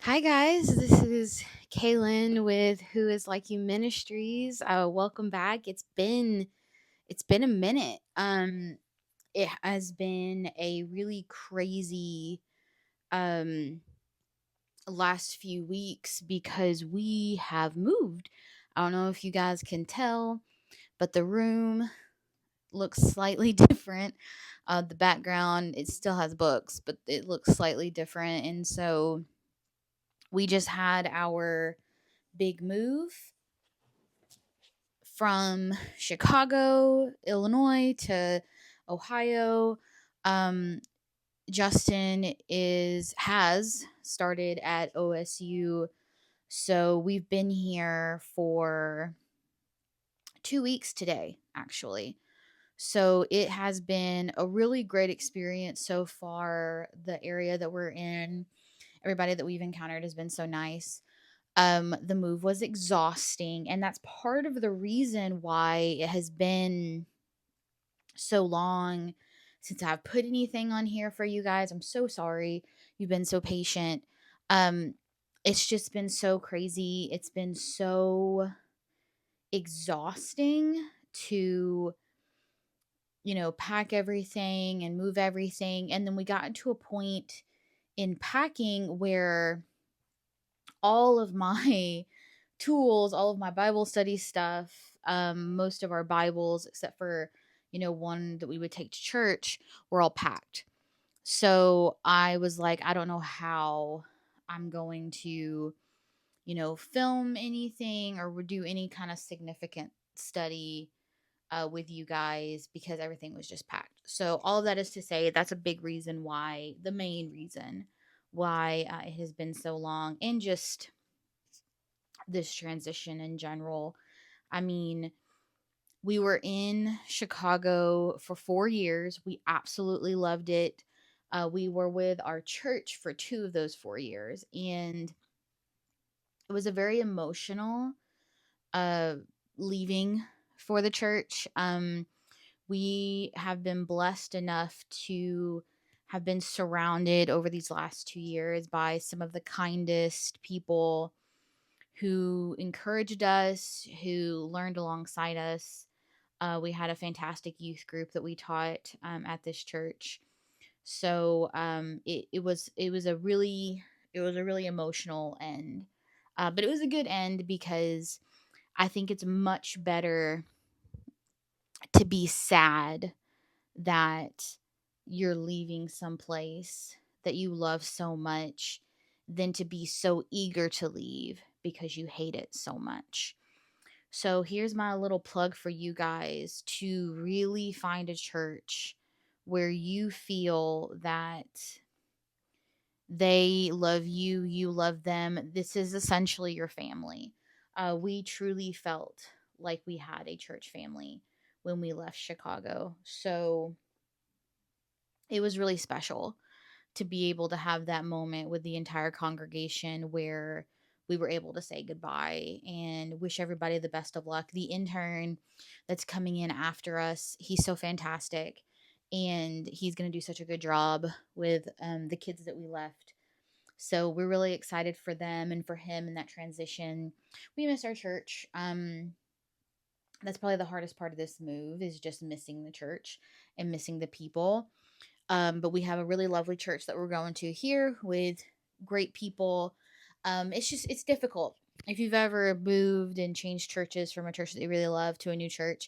Hi guys, this is Kaylin with Who Is Like You Ministries. Welcome back. It's been a minute. It has been a really crazy um last few weeks because we have moved. I don't know if you guys can tell, but the room looks slightly different. The background, it still has books, but it looks slightly different, and so we just had our big move from Chicago, Illinois to Ohio. Um, Justin is has started at OSU, so we've been here for 2 weeks today, actually. So it has been a really great experience so far. The area that we're in, everybody that we've encountered has been so nice. The move was exhausting, and that's part of the reason why it has been so long since I've put anything on here for you guys. I'm so sorry. You've been so patient. Um, it's just been so crazy. It's been so exhausting to, pack everything and move everything. And then we got to a point in packing where all of my tools, all of my Bible study stuff, most of our Bibles, except for, one that we would take to church, were all packed. So I was like, I don't know how I'm going to, film anything or do any kind of significant study with you guys because everything was just packed. So all of that is to say that's a big reason why, the main reason why it has been so long, and just this transition in general. I mean, we were in Chicago for 4 years. We absolutely loved it. We were with our church for 2 of those 4 years, and it was a very emotional uh, leaving for the church. We have been blessed enough to have been surrounded over these last 2 years by some of the kindest people who encouraged us, who learned alongside us. We had a fantastic youth group that we taught at this church. So it was a really emotional end, but it was a good end because I think it's much better to be sad that you're leaving someplace that you love so much than to be so eager to leave because you hate it so much. So here's my little plug for you guys to really find a church where you feel that they love you, you love them. This is essentially your family. We truly felt like we had a church family when we left Chicago. So it was really special to be able to have that moment with the entire congregation where we were able to say goodbye and wish everybody the best of luck. The intern that's coming in after us, he's so fantastic, and he's going to do such a good job with the kids that we left. So we're really excited for them and for him in that transition. We miss our church. That's probably the hardest part of this move, is just missing the church and missing the people. But we have a really lovely church that we're going to here with great people. It's difficult. If you've ever moved and changed churches from a church that you really love to a new church,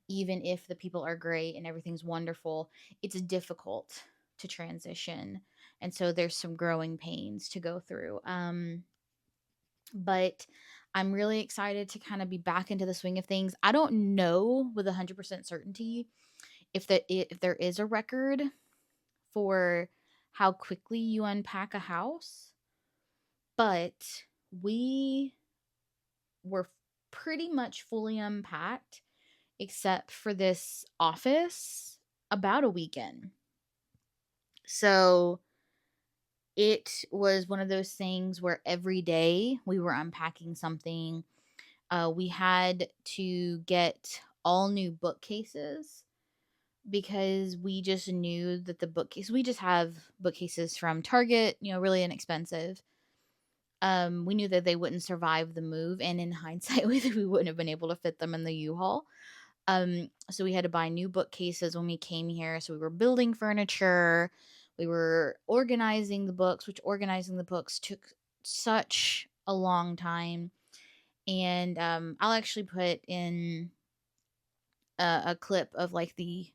even if the people are great and everything's wonderful, it's difficult to transition. And so there's some growing pains to go through. But I'm really excited to kind of be back into the swing of things. I don't know with 100% certainty if there is a record for how quickly you unpack a house, but we were pretty much fully unpacked except for this office about a weekend. So it was one of those things where every day we were unpacking something. We had to get all new bookcases because we just knew that we just have bookcases from Target, really inexpensive. We knew that they wouldn't survive the move, and in hindsight, we wouldn't have been able to fit them in the U-Haul. So we had to buy new bookcases when we came here. So we were building furniture, we were organizing the books, which organizing the books took such a long time. And I'll actually put in a clip of like the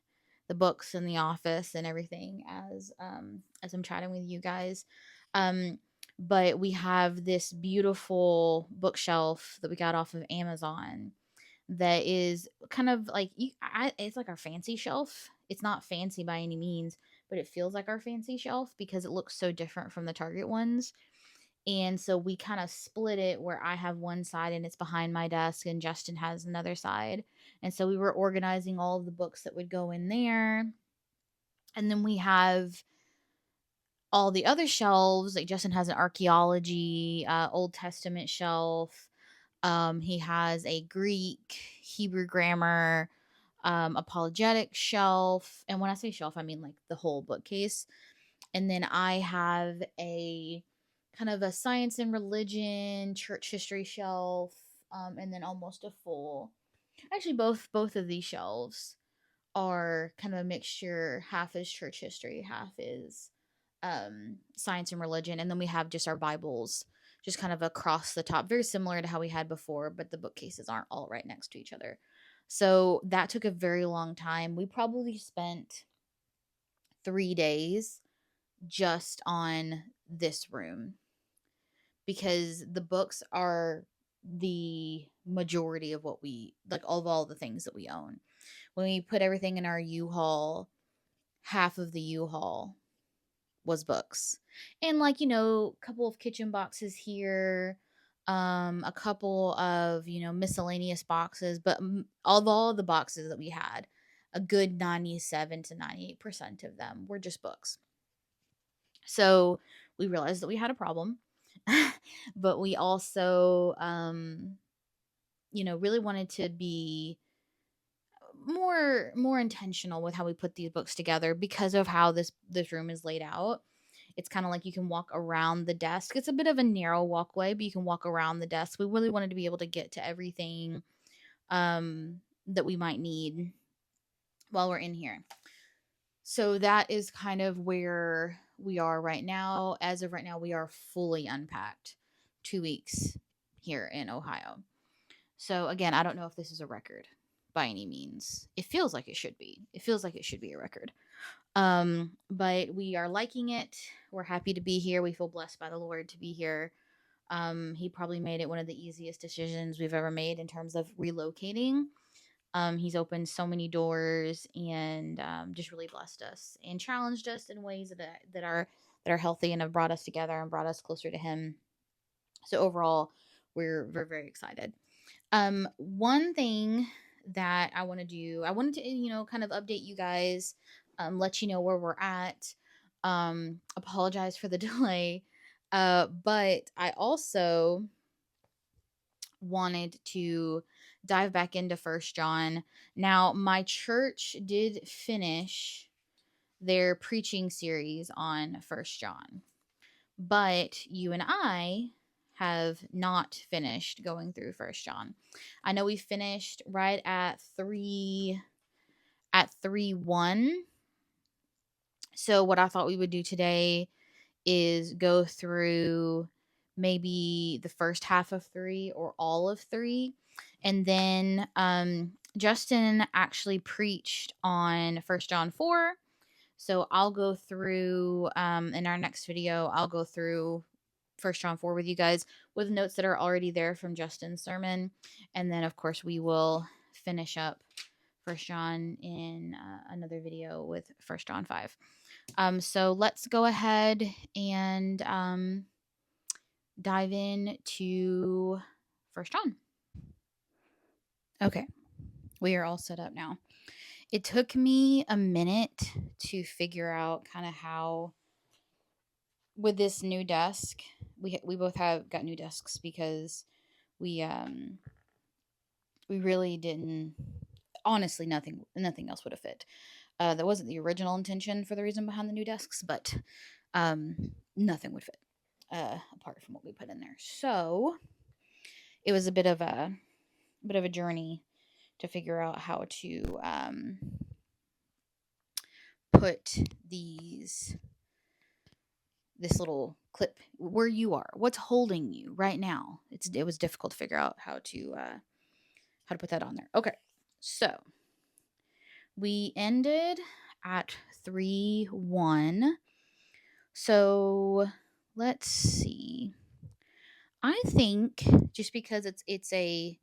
books in the office and everything as I'm chatting with you guys. Um, but we have this beautiful bookshelf that we got off of Amazon that is kind of like it's like our fancy shelf. It's not fancy by any means, but it feels like our fancy shelf because it looks so different from the Target ones. And so we kind of split it where I have one side and it's behind my desk and Justin has another side. And so we were organizing all of the books that would go in there. And then we have all the other shelves. Like Justin has an archaeology, Old Testament shelf. He has a Greek, Hebrew grammar, apologetic shelf. And when I say shelf, I mean like the whole bookcase. And then I have a kind of a science and religion, church history shelf, and then almost a full. Actually, both of these shelves are kind of a mixture. Half is church history, half is science and religion, and then we have just our Bibles, just kind of across the top, very similar to how we had before, but the bookcases aren't all right next to each other. So that took a very long time. We probably spent 3 days just on this room because the books are the majority of what we like, of all the things that we own. When we put everything in our U-Haul, half of the U-Haul was books. And like, a couple of kitchen boxes here, a couple of, miscellaneous boxes, but of all the boxes that we had, a good 97 to 98% of them were just books. So we realized that we had a problem, but we also, really wanted to be more intentional with how we put these books together because of how this room is laid out. It's kind of like you can walk around the desk. It's a bit of a narrow walkway, but you can walk around the desk. We really wanted to be able to get to everything that we might need while we're in here. So that is kind of where we are right now. As of right now, we are fully unpacked. 2 weeks here in Ohio. So again, I don't know if this is a record by any means. It feels like it should be. It feels like it should be a record. But we are liking it. We're happy to be here. We feel blessed by the Lord to be here. He probably made it one of the easiest decisions we've ever made in terms of relocating. He's opened so many doors and just really blessed us and challenged us in ways that are healthy and have brought us together and brought us closer to Him. So overall, we're very excited. One thing that I want to do, I wanted to kind of update you guys, let you know where we're at. Apologize for the delay, but I also wanted to dive back into First John. Now, my church did finish their preaching series on First John, but you and I have not finished going through First John. I know we finished right at 3:1. So what I thought we would do today is go through maybe the first half of 3 or all of 3. And then Justin actually preached on First John 4. So I'll go through in our next video, I'll go through First John 4 with you guys with notes that are already there from Justin's sermon. And then of course we will finish up First John in another video with First John 5. So let's go ahead and dive in to First John. Okay, we are all set up now. It took me a minute to figure out kind of how, with this new desk, we both have got new desks because we really didn't, honestly, nothing else would have fit. That wasn't the original intention for the reason behind the new desks, but nothing would fit. apart from what we put in there. So it was a bit of a journey to figure out how to put this little clip where you are, what's holding you right now. It was difficult to figure out how to put that on there. Okay, so we ended at 3-1. So let's see. I think just because it's a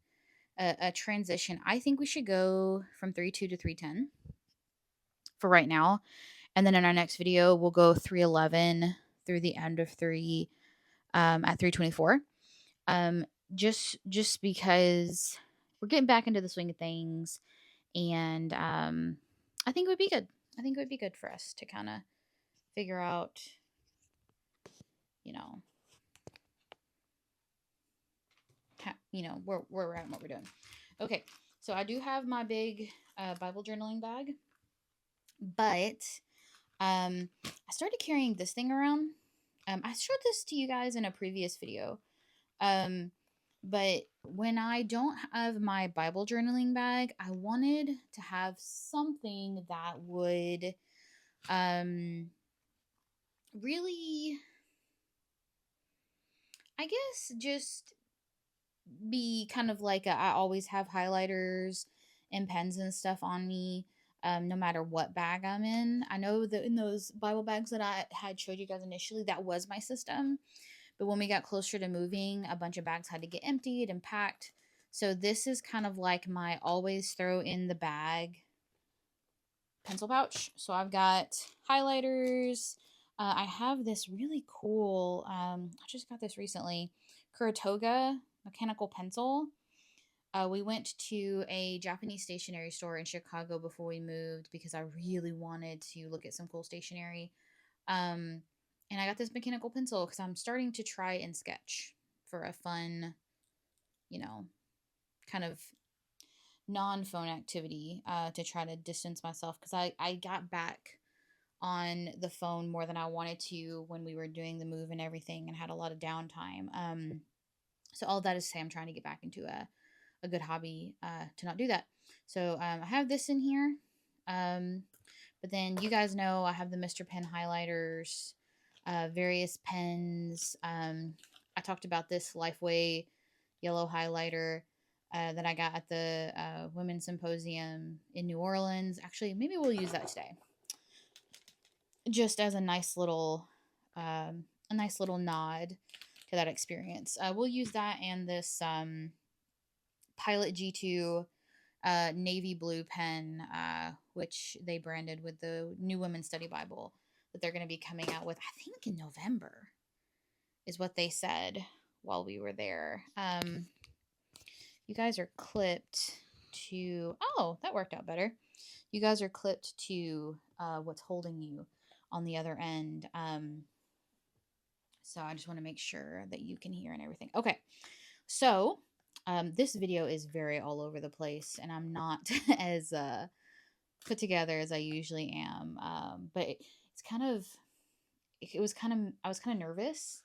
transition, I think we should go from 3-2 to 3-10 for right now. And then in our next video, we'll go 3-11 through the end of 3 at 3-24. Just because we're getting back into the swing of things, and I think it would be good. I think it would be good for us to kind of figure out, where we're at and what we're doing. Okay, so I do have my big Bible journaling bag, but I started carrying this thing around. I showed this to you guys in a previous video. But when I don't have my Bible journaling bag, I wanted to have something that would really, I guess, just be kind of like I always have highlighters and pens and stuff on me, no matter what bag I'm in. I know that in those Bible bags that I had showed you guys initially, that was my system. But when we got closer to moving, a bunch of bags had to get emptied and packed. So this is kind of like my always throw in the bag pencil pouch. So I've got highlighters. I have this really cool, I just got this recently, Kuratoga mechanical pencil. We went to a Japanese stationery store in Chicago before we moved because I really wanted to look at some cool stationery. And I got this mechanical pencil because I'm starting to try and sketch for a fun, kind of non-phone activity to try to distance myself, because I got back on the phone more than I wanted to when we were doing the move and everything and had a lot of downtime. So all that is to say, I'm trying to get back into a good hobby to not do that. So I have this in here. But then you guys know I have the Mr. Pen highlighters, various pens. I talked about this Lifeway yellow highlighter that I got at the Women's Symposium in New Orleans. Actually, maybe we'll use that today, just as a nice little nod to that experience. We'll use that and this Pilot G2 navy blue pen, which they branded with the New Women's Study Bible that they're going to be coming out with, I think in November is what they said while we were there. You guys are clipped to, oh, that worked out better. You guys are clipped to what's holding you on the other end. So I just want to make sure that you can hear and everything. Okay, so this video is very all over the place, and I'm not as put together as I usually am. But I was kind of nervous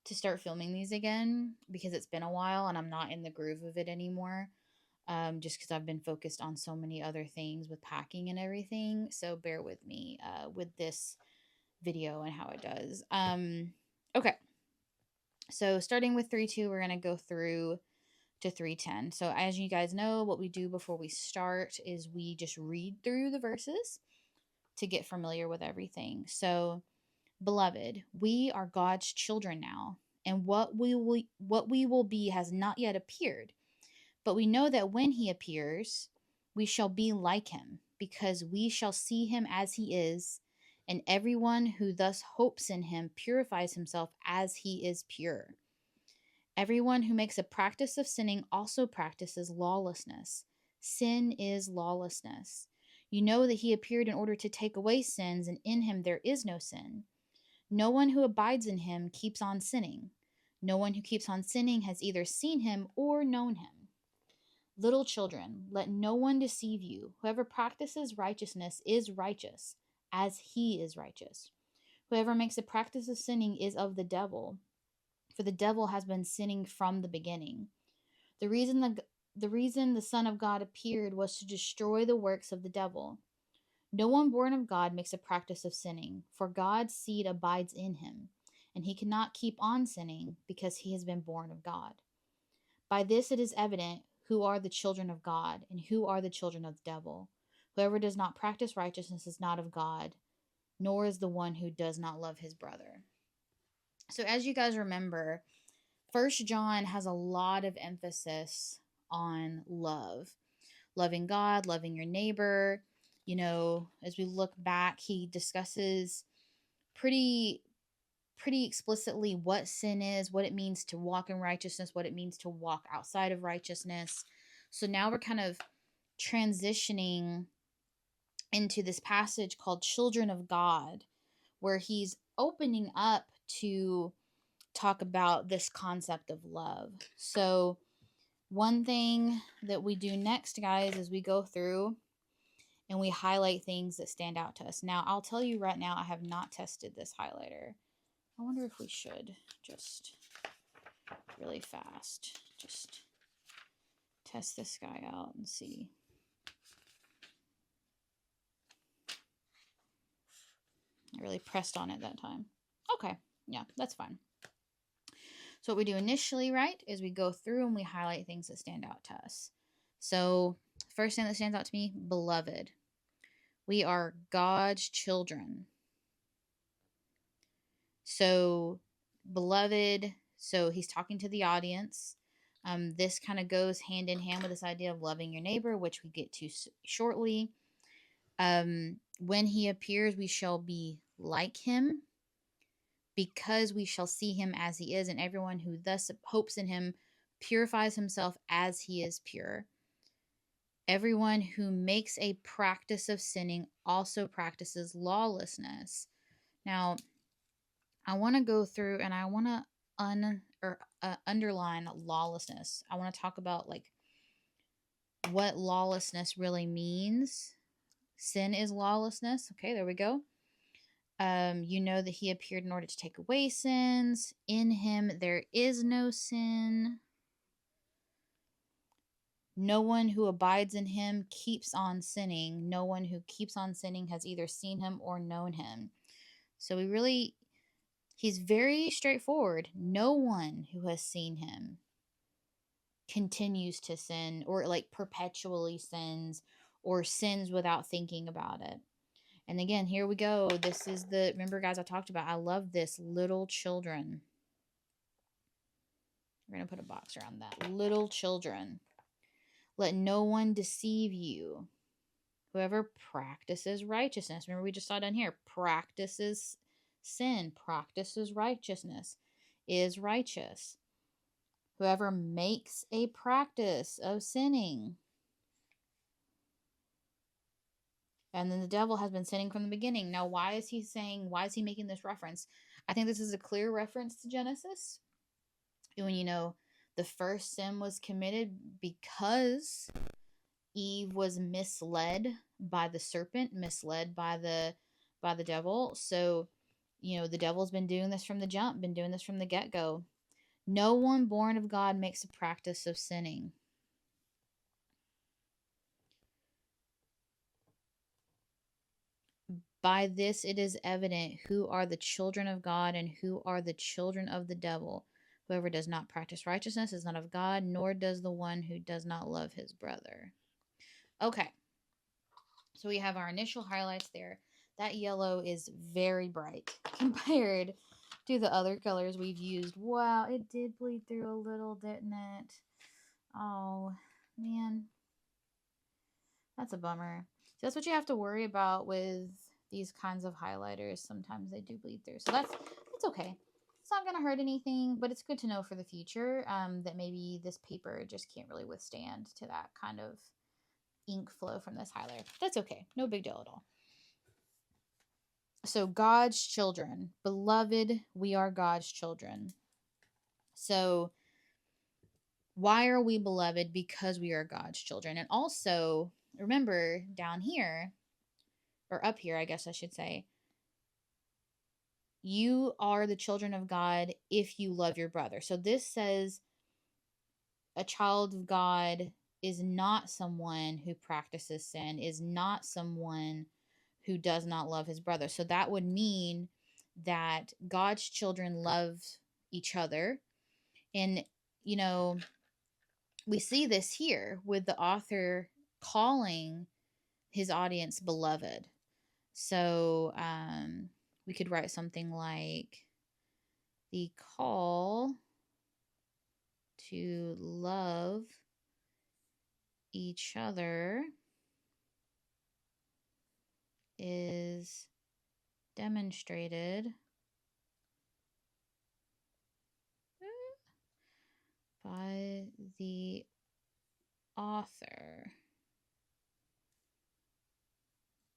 to start filming these again because it's been a while and I'm not in the groove of it anymore. Just because I've been focused on so many other things with packing and everything. So bear with me with this video and how it does. Okay. So starting with 3-2, we're going to go through to 3-10. So as you guys know, what we do before we start is we just read through the verses to get familiar with everything. So, beloved, we are God's children now, and what we will be has not yet appeared. But we know that when he appears, we shall be like him, because we shall see him as he is, and everyone who thus hopes in him purifies himself as he is pure. Everyone who makes a practice of sinning also practices lawlessness. Sin is lawlessness. You know that he appeared in order to take away sins, and in him there is no sin. No one who abides in him keeps on sinning. No one who keeps on sinning has either seen him or known him. Little children, let no one deceive you. Whoever practices righteousness is righteous, as he is righteous. Whoever makes a practice of sinning is of the devil, for the devil has been sinning from the beginning. The reason the Son of God appeared was to destroy the works of the devil. No one born of God makes a practice of sinning, for God's seed abides in him, and he cannot keep on sinning because he has been born of God. By this it is evident who are the children of God and who are the children of the devil. Whoever does not practice righteousness is not of God, nor is the one who does not love his brother. So as you guys remember, First John has a lot of emphasis on love. Loving God, loving your neighbor. You know, as we look back, he discusses pretty explicitly what sin is, what it means to walk in righteousness, what it means to walk outside of righteousness. So now we're kind of transitioning into this passage called Children of God, where he's opening up to talk about this concept of love. So one thing that we do next, guys, is we go through and we highlight things that stand out to us. Now, I'll tell you right now, I have not tested this highlighter. I wonder if we should just really fast just test this guy out and see. I really pressed on it that time. Okay, yeah, that's fine. So what we do initially, right, is we go through and we highlight things that stand out to us. So first thing that stands out to me, beloved. We are God's children. So, beloved, so he's talking to the audience. This kind of goes hand in hand with this idea of loving your neighbor, which we get to shortly. When he appears, we shall be like him, because we shall see him as he is, and everyone who thus hopes in him purifies himself as he is pure. Everyone who makes a practice of sinning also practices lawlessness. Now, I want to go through and I want to underline lawlessness. I want to talk about like what lawlessness really means. Sin is lawlessness. Okay, there we go. You know that he appeared in order to take away sins. In him there is no sin. No one who abides in him keeps on sinning. No one who keeps on sinning has either seen him or known him. So he's very straightforward. No one who has seen him continues to sin or like perpetually sins or sins without thinking about it. And again, here we go. This is remember guys, I talked about, I love this, little children. We're going to put a box around that. Little children. Let no one deceive you. Whoever practices righteousness. Remember we just saw down here. Practices sin. Practices righteousness. Is righteous. Whoever makes a practice of sinning. And then the devil has been sinning from the beginning. Now, why is he making this reference? I think this is a clear reference to Genesis. When, you know, the first sin was committed because Eve was misled by the serpent, misled by the devil. So, you know, the devil's been doing this from the jump, been doing this from the get-go. No one born of God makes a practice of sinning. By this it is evident who are the children of God and who are the children of the devil. Whoever does not practice righteousness is not of God, nor does the one who does not love his brother. Okay. So we have our initial highlights there. That yellow is very bright compared to the other colors we've used. Wow, it did bleed through a little, didn't it? Oh, man. That's a bummer. So that's what you have to worry about with these kinds of highlighters. Sometimes they do bleed through. So that's okay. It's not going to hurt anything, but it's good to know for the future that maybe this paper just can't really withstand to that kind of ink flow from this highlighter. That's okay. No big deal at all. So God's children. Beloved, we are God's children. So why are we beloved? Because we are God's children. And also, remember down here, or up here, I guess I should say, You are the children of God if you love your brother. So this says a child of God is not someone who practices sin, is not someone who does not love his brother. So that would mean that God's children love each other. And, you know, we see this here with the author calling his audience beloved. So we could write something like the call to love each other is demonstrated by the author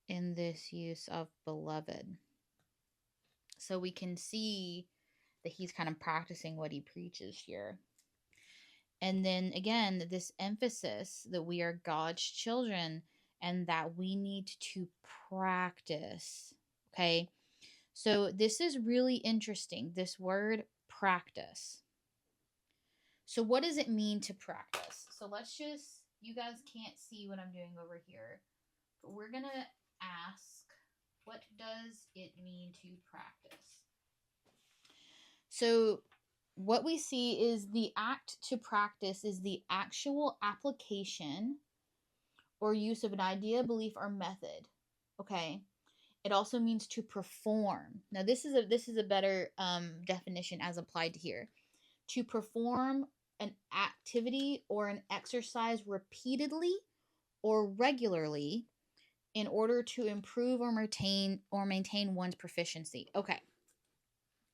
in this use of beloved. So we can see that he's kind of practicing what he preaches here. And then again, this emphasis that we are God's children and that we need to practice. Okay. So this is really interesting. This word practice. So what does it mean to practice? So let's just, you guys can't see what I'm doing over here, but we're going to ask, what does it mean to practice? So what we see is the act to practice is the actual application or use of an idea, belief, or method. Okay. It also means to perform. Now this is a better definition as applied to here. To perform an activity or an exercise repeatedly or regularly in order to improve or maintain one's proficiency. Okay.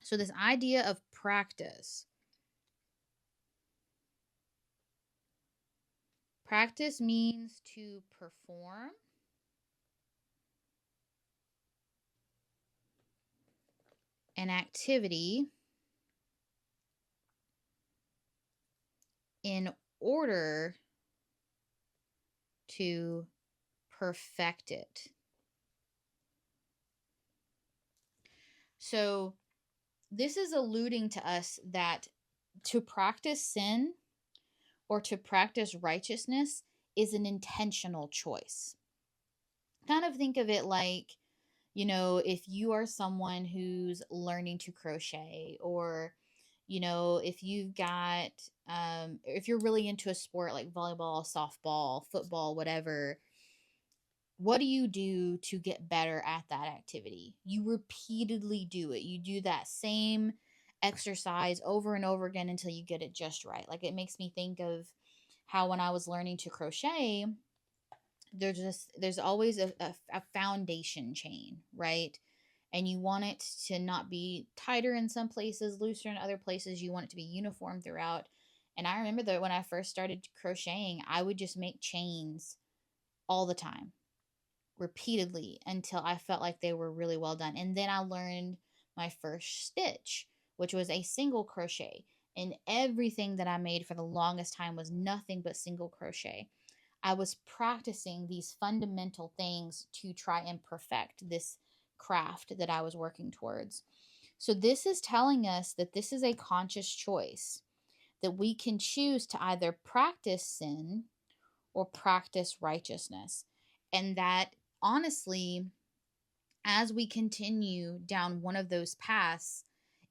So this idea of practice. Practice means to perform an activity in order to perfect it. So this is alluding to us that to practice sin or to practice righteousness is an intentional choice. Kind of think of it like, if you are someone who's learning to crochet, or, if you've got, if you're really into a sport like volleyball, softball, football, whatever, what do you do to get better at that activity? You repeatedly do it. You do that same exercise over and over again until you get it just right. Like, it makes me think of how when I was learning to crochet, there's always a foundation chain, right? And you want it to not be tighter in some places, looser in other places. You want it to be uniform throughout. And I remember that when I first started crocheting, I would just make chains all the time, repeatedly, until I felt like they were really well done. And then I learned my first stitch, which was a single crochet. And everything that I made for the longest time was nothing but single crochet. I was practicing these fundamental things to try and perfect this craft that I was working towards. So this is telling us that this is a conscious choice, that we can choose to either practice sin or practice righteousness. And that honestly, as we continue down one of those paths,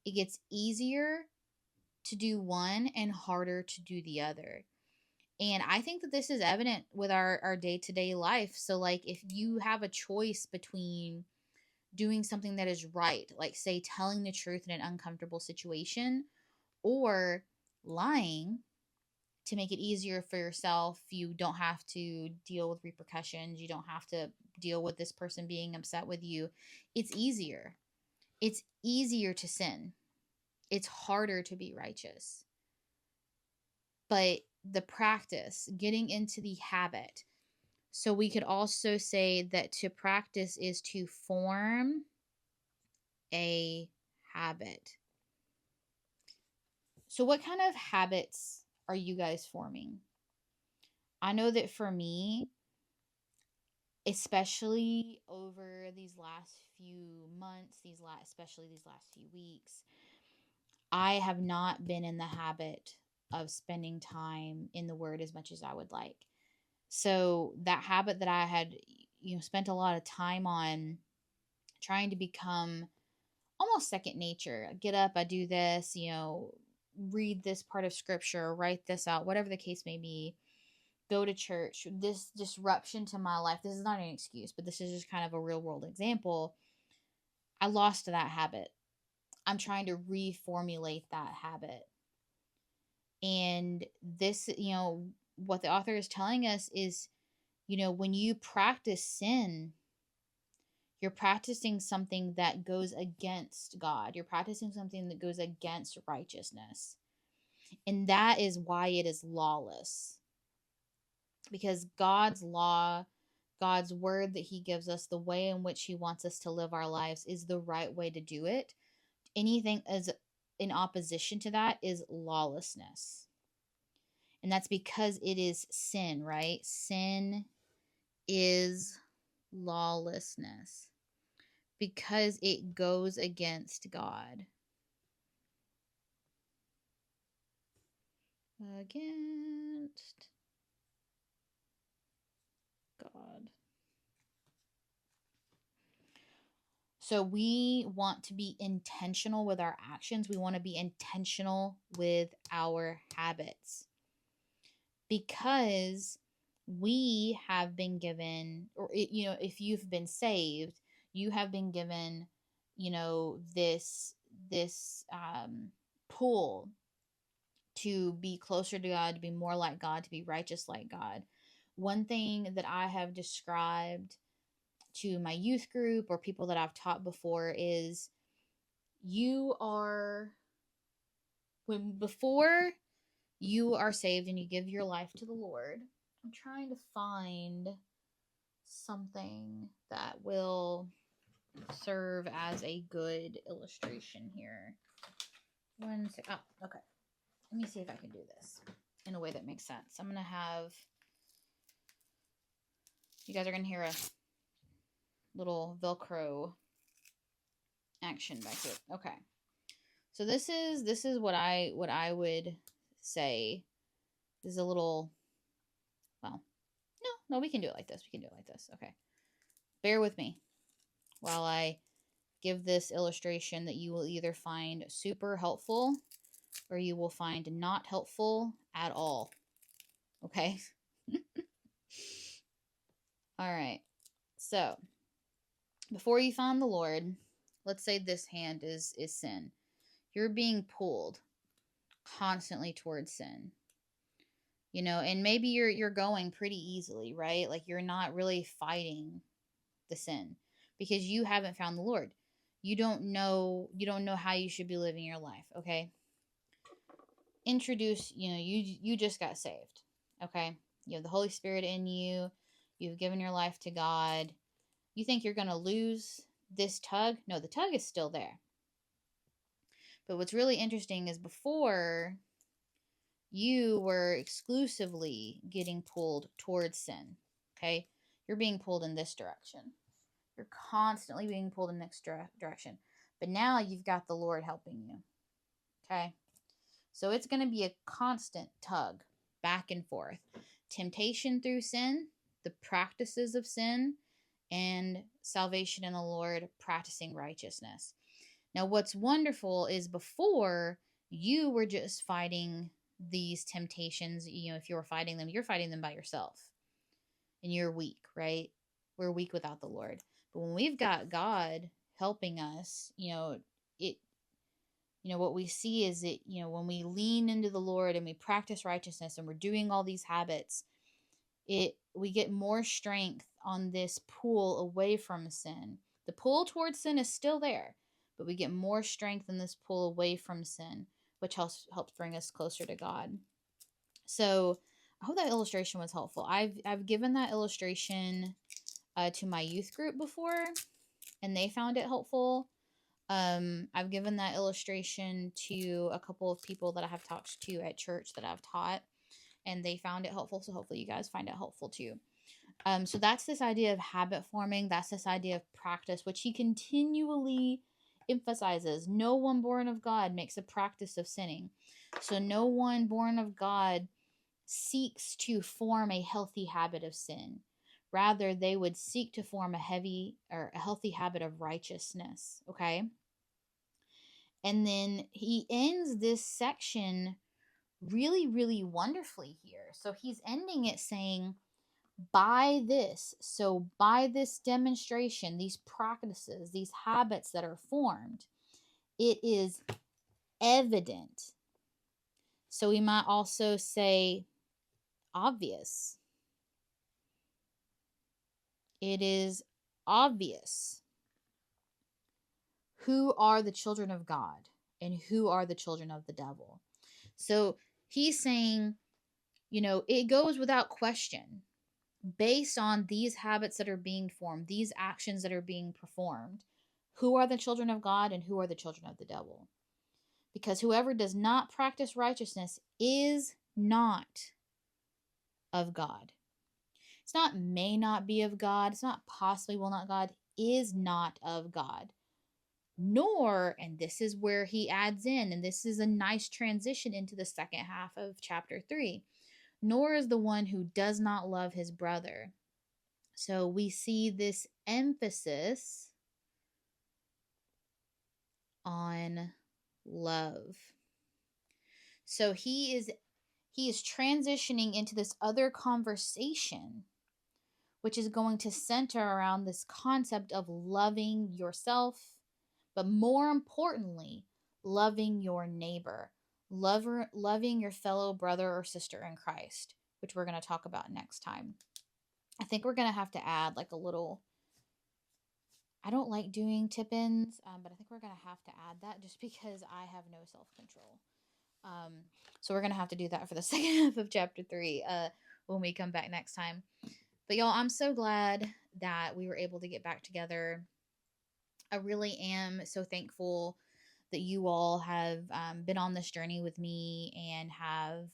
it gets easier to do one and harder to do the other. And I think that this is evident with our day-to-day life. So like, if you have a choice between doing something that is right, like say telling the truth in an uncomfortable situation, or lying to make it easier for yourself, you don't have to deal with repercussions, you don't have to deal with this person being upset with you. It's easier. It's easier to sin. It's harder to be righteous. But the practice, getting into the habit. So we could also say that to practice is to form a habit. So what kind of habits are you guys forming? I know that for me, especially over these last few months, especially these last few weeks, I have not been in the habit of spending time in the Word as much as I would like. So that habit that I had, spent a lot of time on trying to become almost second nature. I get up, I do this, read this part of scripture, write this out, whatever the case may be, go to church. This disruption to my life, this is not an excuse, but this is just kind of a real world example. I lost that habit. I'm trying to reformulate that habit. And this, what the author is telling us is, when you practice sin, you're practicing something that goes against God. You're practicing something that goes against righteousness. And that is why it is lawless. Because God's law, God's word that He gives us, the way in which He wants us to live our lives is the right way to do it. Anything as in opposition to that is lawlessness. And that's because it is sin, right? Sin is lawlessness because it goes against God. Against God. So we want to be intentional with our actions. We want to be intentional with our habits because we have been given, or if you've been saved, you have been given, this pull to be closer to God, to be more like God, to be righteous like God. One thing that I have described to my youth group or people that I've taught before is before you are saved and you give your life to the Lord. I'm trying to find something that will serve as a good illustration here. Okay. Let me see if I can do this in a way that makes sense. I'm going to have, you guys are going to hear a little Velcro action back here. Okay. So this is what I would say. This is a little, well, no, we can do it like this. We can do it like this. Okay. Bear with me while I give this illustration that you will either find super helpful or you will find not helpful at all. Okay? All right. So, before you found the Lord, let's say this hand is sin. You're being pulled constantly towards sin. And maybe you're going pretty easily, right? Like you're not really fighting the sin because you haven't found the Lord. You don't know how you should be living your life, okay? You just got saved, okay? You have the Holy Spirit in you. You've given your life to God. You think you're going to lose this tug? No, the tug is still there. But what's really interesting is before you were exclusively getting pulled towards sin, okay? You're being pulled in this direction. You're constantly being pulled in the next direction. But now you've got the Lord helping you, okay? So it's going to be a constant tug back and forth. Temptation through sin, the practices of sin, and salvation in the Lord, practicing righteousness. Now, what's wonderful is before you were just fighting these temptations, if you were fighting them, you're fighting them by yourself. And you're weak, right? We're weak without the Lord. But when we've got God helping us, what we see is that, when we lean into the Lord and we practice righteousness and we're doing all these habits, we get more strength on this pull away from sin. The pull towards sin is still there, but we get more strength in this pull away from sin, which helps bring us closer to God. So I hope that illustration was helpful. I've given that illustration to my youth group before, and they found it helpful. I've given that illustration to a couple of people that I have talked to at church that I've taught, and they found it helpful. So hopefully you guys find it helpful too. So that's this idea of habit forming. That's this idea of practice, which he continually emphasizes. No one born of God makes a practice of sinning. So no one born of God seeks to form a healthy habit of sin. Rather, they would seek to form a healthy habit of righteousness. Okay. And then he ends this section really, really wonderfully here. So he's ending it saying, by this, so by this demonstration, these practices, these habits that are formed, it is evident. So we might also say obvious. It is obvious who are the children of God and who are the children of the devil. So he's saying, it goes without question, based on these habits that are being formed, these actions that are being performed, who are the children of God and who are the children of the devil. Because whoever does not practice righteousness is not of God. It's not may not be of God. It's not possibly will not God, is not of God. Nor, and this is where he adds in, and this is a nice transition into the second half of chapter 3, nor is the one who does not love his brother. So we see this emphasis on love. So he is transitioning into this other conversation, which is going to center around this concept of loving yourself, but more importantly, loving your neighbor, loving your fellow brother or sister in Christ, which we're going to talk about next time. I think we're going to have to add like a little, I don't like doing tip-ins, but I think we're going to have to add that just because I have no self-control. So we're going to have to do that for the second half of chapter 3 when we come back next time. But y'all, I'm so glad that we were able to get back together. I really am so thankful that you all have been on this journey with me and have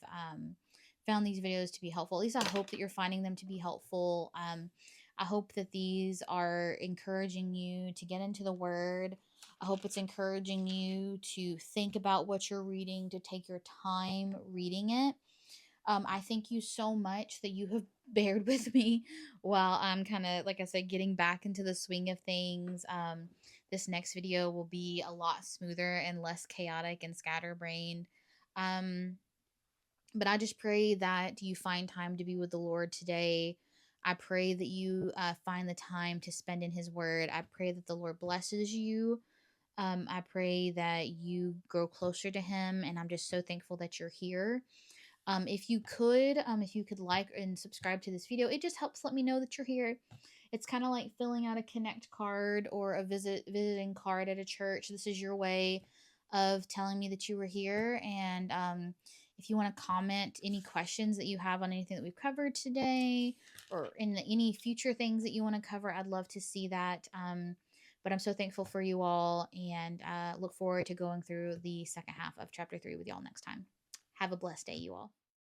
found these videos to be helpful. At least I hope that you're finding them to be helpful. I hope that these are encouraging you to get into the Word. I hope it's encouraging you to think about what you're reading, to take your time reading it. I thank you so much that you have bared with me while I'm kind of, like I said, getting back into the swing of things. This next video will be a lot smoother and less chaotic and scatterbrained. But I just pray that you find time to be with the Lord today. I pray that you find the time to spend in His Word. I pray that the Lord blesses you. I pray that you grow closer to Him, and I'm just so thankful that you're here. If you could like and subscribe to this video, it just helps let me know that you're here. It's kind of like filling out a connect card or a visiting card at a church. This is your way of telling me that you were here. And if you want to comment any questions that you have on anything that we've covered today or in any future things that you want to cover, I'd love to see that. But I'm so thankful for you all, and look forward to going through the second half of chapter 3 with y'all next time. Have a blessed day, you all.